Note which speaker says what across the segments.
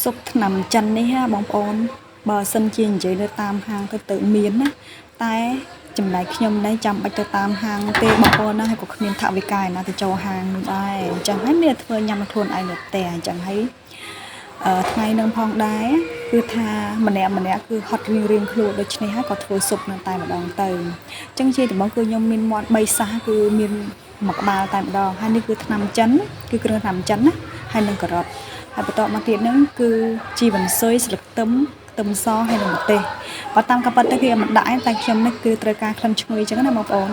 Speaker 1: សុបថ្នាំចិននេះហ่าបងប្អូនបើសិនជានិយាយទៅតាមហាងទៅមានណាតែចំណែកខ្ញុំនេះចាំបាច់ទៅតាមហាងទេបងប្អូនណាហើយក៏គ្មានថវិកាឯណាទៅចូលហាងនោះដែរអញ្ចឹងហើយមានធ្វើញ៉ាំខ្លួនឯងនៅផ្ទះអញ្ចឹងហើយថ្ងៃនឹងផងដែរគឺថាម្នាក់គឺហត់រៀងខ្លួនដូច្នេះហើយក៏ធ្វើស៊ុបនៅតែម្ដងទៅអញ្ចឹងជាដំបូងគឺខ្ញុំមានមាត់3សះគឺមានមួយក្បាលតែម្ដងហើយនេះគឺថ្នាំចិនគឺគ្រឿងថ្នាំចិនណាហើយនឹងការ៉ុតហើយបន្តមកទៀតហ្នឹងគឺជីវ៉ាន់ស៊ុយស្លឹកខ្ទឹមសហើយនឹងម្ទេសបើតាមកាប៉ិតទៅគេមិនដាក់ទេតែខ្ញុំនេះគឺត្រូវការក្លិនឈ្ងុយអញ្ចឹងណាបងប្អូន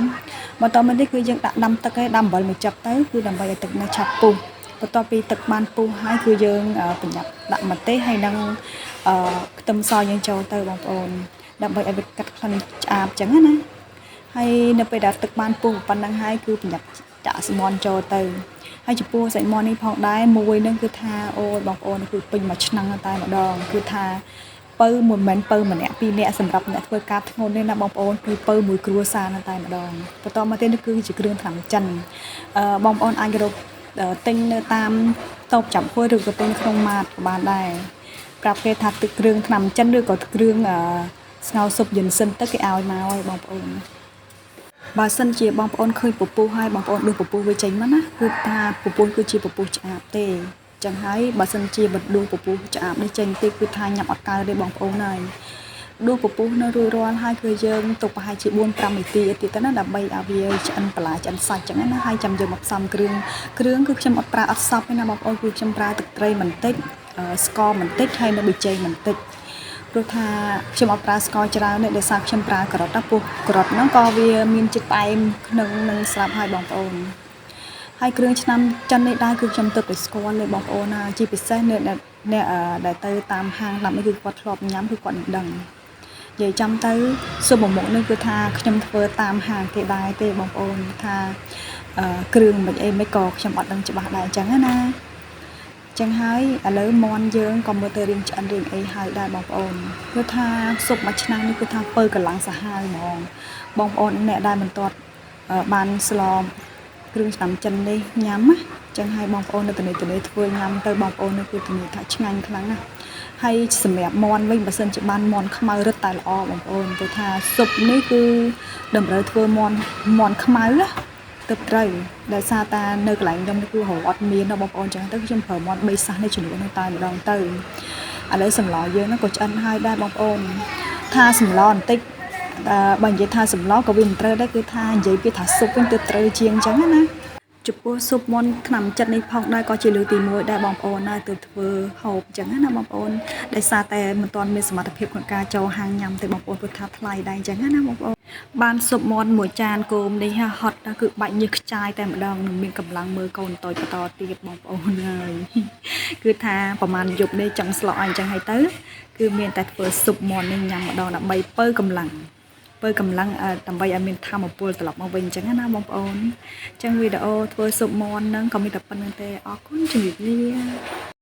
Speaker 1: បន្តមកនេះគឺយើងដាក់ដាំទឹកឲ្យដាំអំបិលមួយចឹបទៅគឺដើម្បីឲ្យទឹកនេះឆាប់ពុះបន្ទាប់ពីទឹកបានពុះហើយគឺយើងប្រញាប់ដាក់ម្ទេសហើយនឹងខ្ទឹមសយើងចូលទៅបងប្អូនដើម្បីឲ្យវាកាត់ក្លិនឆ្អាបអញ្ចឹងណាហើយនៅពេលដែលទឹកបានពុះប៉ុណ្ណឹងហើយគឺប្រញាប់ចាក់សាច់មាន់ចូលទៅហើយចំពោះសាច់មាន់នេះផងដែរមួយនឹងគឺថាអូយបងប្អូនគឺពេញមួយឆ្នាំតែម្ដងគឺថាពៅមិនមែនពៅម្នាក់ពីរនាក់សម្រាប់អ្នកធ្វើការធ្ងន់ទេណាបងប្អូនគឺពៅមួយគ្រួសារតែម្ដងបន្តមកទៀតគឺជាគ្រឿងថ្នាំចិនបងប្អូនអាចរកទិញនៅតាមតូបចាប់ហួយឬក៏ទិញក្នុងម៉ាតក៏បានដែរប្រាប់គេថាទឹកគ្រឿងថ្នាំចិនឬក៏គ្រឿងស្ងោរស៊ុបយិនសិនទៅគេឲ្យមកហើយបងប្អូនបើសិនជាបងប្អូនឃើញពពុះហើយបងប្អូនដួសពពុះវាចេញមកណាគឺថាពពុះគឺជាពពុះឆ្អាបទេចឹងហើយបើសិនជាបដួសពពុះឆ្អាបនេះចេញទេគឺថាញ៉ាំអត់កើទេបងប្អូនហើយដួសពពុះនៅរួចរាល់ហើយគឺយើងទុកប្រហែលជា 4-5 នាទីទៀតទៅណាដើម្បីឲ្យវាឆ្អិនបន្លែឆ្អិនសាច់ចឹងណាហើយចាំយើងមកផ្សំគ្រឿងគឺខ្ញុំអត់ប្រើអត់សពទេណាបងប្អូនគឺខ្ញុំប្រើទឹកត្រីបន្តិចស្ករបន្តិចហើយនៅប៊ីចេងបន្តិចព្រោះថាខ្ញុំអត់ប្រើស្ករច្រើនទេដោយសារខ្ញុំប្រើការ៉ុតណាពោះការ៉ុតហ្នឹងក៏វាមានជាតិផ្អែមក្នុងនឹងស្រាប់ហើយបងប្អូនហើយគ្រឿងឆ្នាំចិននេះដែរគឺខ្ញុំទៅតែស្គាល់เลยបងប្អូនណាជាពិសេសអ្នកដែលទៅតាមហាងតាមនេះគឺគាត់ធ្លាប់ញ៉ាំគឺគាត់នឹងដឹងនិយាយចាំទៅស៊ុបមុខនេះគឺថាខ្ញុំធ្វើតាមហាងគេដែរទេបងប្អូនថាគ្រឿងមិនអីមិនក៏ខ្ញុំអត់ដឹងច្បាស់ដែរអញ្ចឹងណាចឹងហើយឥឡូវមន់យើងក៏មើលទៅរៀងឆ្អិនរៀងអីហើយដែរបងប្អូនគឺថាស៊ុបមួយឆ្នាំនេះគឺថាពៅកម្លាំងសាហាវហ្មងបងប្អូនអ្នកដែលមិនទាត់បានស្លគ្រឿងឆ្នាំចិននេះញ៉ាំណាចឹងហើយបងប្អូននៅទីនេះធ្វើញ៉ាំទៅបងប្អូននៅគឺទីនេះថាឆ្ងាញ់ខ្លាំងណាស់ហើយសម្រាប់មន់វិញបើសិនជាបានមន់ខ្មៅរឹតតែល្អបងប្អូនព្រោះថាស៊ុបនេះគឺតម្រូវធ្វើមន់ខ្មៅណាទៅត្រូវដោយសារតានៅកន្លែងខ្ញុំនេះគឺរហូតអត់មានបងប្អូនចឹងទៅខ្ញុំប្រើមាត់3សះនេះជំនួសនៅតែម្ដងទៅឥឡូវសម្លយើងហ្នឹងក៏ឆ្អិនហើយដែរបងប្អូនថាសម្លបន្តិចបើនិយាយថាសម្លក៏វាមិនត្រូវដែរគឺថានិយាយពីថាស៊ុបវិញទៅត្រូវជាងចឹងណាចំពោះស៊ុបមាន់ថ្នាំចិត្តនេះផងដែរក៏ជាលើកទី1ដែរបងប្អូនណាទៅធ្វើហូបចឹងណាបងប្អូនដោយសារតែមិនទាន់មានសមត្ថភាពក្នុងការចូលហាងញ៉ាំទេបងប្អូនព្រោះថាថ្លៃដែរចឹងណាបងប្អូនបានស៊ុបមាន់មួយចានគោមនេះហត់ណាគឺបាច់ញើសខ្ចាយតែម្ដងនឹងមានកម្លាំងមើលកូនតូចបន្តទៀតបងប្អូនហើយគឺថាប្រហែលយប់នេះចង់ស្លក់អញ្ចឹងហើយទៅគឺមានតែធ្វើស៊ុបមាន់នេះញ៉ាំម្ដងដើម្បីពើកម្លាំងដើម្បីឲ្យមានធម៌ពលត្រឡប់មកវិញអញ្ចឹងណាបងប្អូនអញ្ចឹងវីដេអូធ្វើស៊ុបមាន់ហ្នឹងក៏មានតែប៉ុណ្្នឹងទេអរគុណជំរាបលា